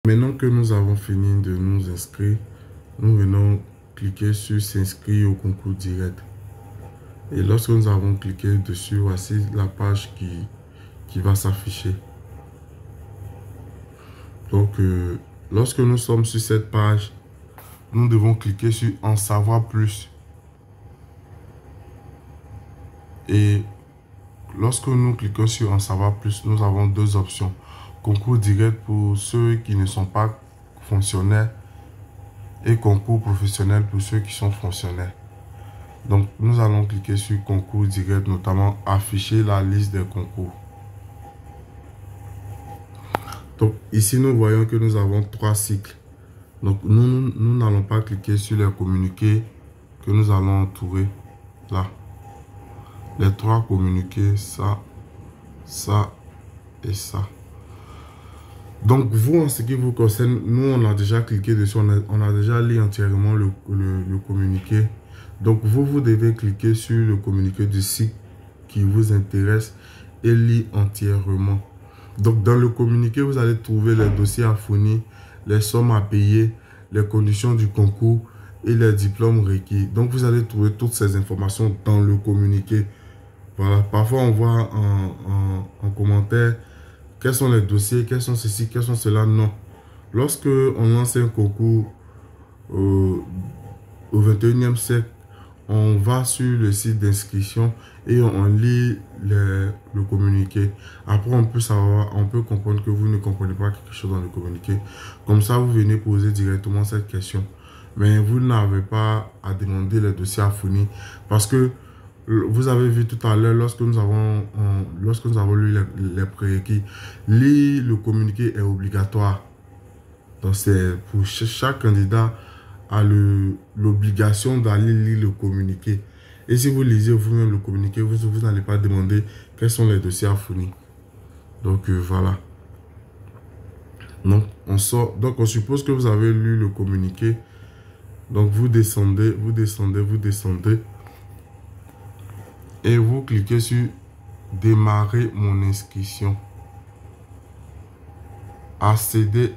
Maintenant que nous avons fini de nous inscrire, nous venons cliquer sur s'inscrire au concours direct. Et lorsque nous avons cliqué dessus, voici la page qui va s'afficher. Donc, lorsque nous sommes sur cette page, nous devons cliquer sur en savoir plus. Et lorsque nous cliquons sur en savoir plus, nous avons deux options. Concours direct pour ceux qui ne sont pas fonctionnaires et concours professionnel pour ceux qui sont fonctionnaires. Donc, nous allons cliquer sur concours direct, notamment afficher la liste des concours. Donc, ici, nous voyons que nous avons 3 cycles. Donc, nous n'allons pas cliquer sur les communiqués que nous allons trouver là. Les 3 communiqués, ça, ça et ça. Donc, vous, en ce qui vous concerne, nous, on a déjà cliqué dessus, on a déjà lu entièrement le communiqué. Donc, vous devez cliquer sur le communiqué du site qui vous intéresse et lire entièrement. Donc, dans le communiqué, vous allez trouver les dossiers à fournir, les sommes à payer, les conditions du concours et les diplômes requis. Donc, vous allez trouver toutes ces informations dans le communiqué. Voilà, parfois on voit en commentaire quels sont les dossiers, quels sont ceci, quels sont cela. Non. Lorsque on lance un concours au 21e siècle, on va sur le site d'inscription et on lit le communiqué. Après, on peut comprendre que vous ne comprenez pas quelque chose dans le communiqué. Comme ça, vous venez poser directement cette question. Mais vous n'avez pas à demander les dossiers à fournir parce que vous avez vu tout à l'heure, lorsque nous avons lu les prérequis, lire le communiqué est obligatoire. Donc, c'est pour chaque candidat a l'obligation d'aller lire le communiqué. Et si vous lisez vous-même le communiqué, vous n'allez pas demander quels sont les dossiers à fournir. Donc, voilà. Donc, on suppose que vous avez lu le communiqué. Donc, vous descendez. Et vous cliquez sur démarrer mon inscription. Accéder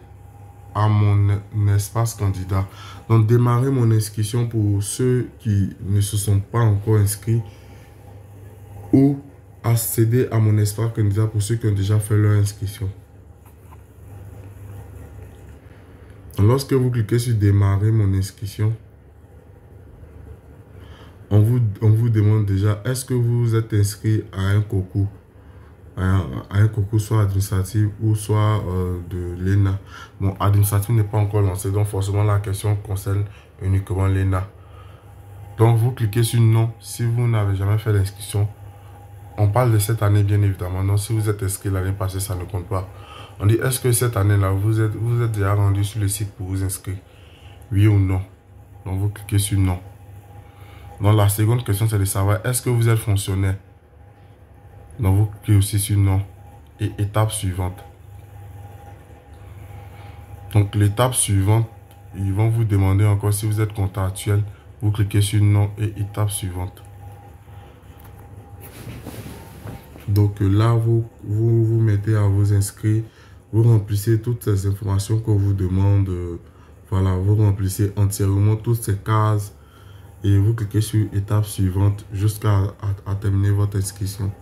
à mon espace candidat. Donc, démarrer mon inscription pour ceux qui ne se sont pas encore inscrits ou accéder à mon espace candidat pour ceux qui ont déjà fait leur inscription. Lorsque vous cliquez sur démarrer mon inscription, on vous demande déjà, est-ce que vous êtes inscrit à un concours, soit administratif ou soit de l'ENA. Bon, administratif n'est pas encore lancé, donc forcément la question concerne uniquement l'ENA. Donc vous cliquez sur non si vous n'avez jamais fait l'inscription. On parle de cette année bien évidemment, non, si vous êtes inscrit l'année passée, ça ne compte pas. On dit, est-ce que cette année-là, vous êtes déjà rendu sur le site pour vous inscrire? Oui ou non? Donc vous cliquez sur non. Donc, la seconde question, c'est de savoir, est-ce que vous êtes fonctionnaire? Donc, vous cliquez aussi sur non. Et étape suivante. Donc, l'étape suivante, ils vont vous demander encore si vous êtes contractuel. Vous cliquez sur non et étape suivante. Donc, là, vous mettez à vous inscrire. Vous remplissez toutes ces informations qu'on vous demande. Voilà, vous remplissez entièrement toutes ces cases. Et vous cliquez sur étape suivante jusqu'à terminer votre inscription.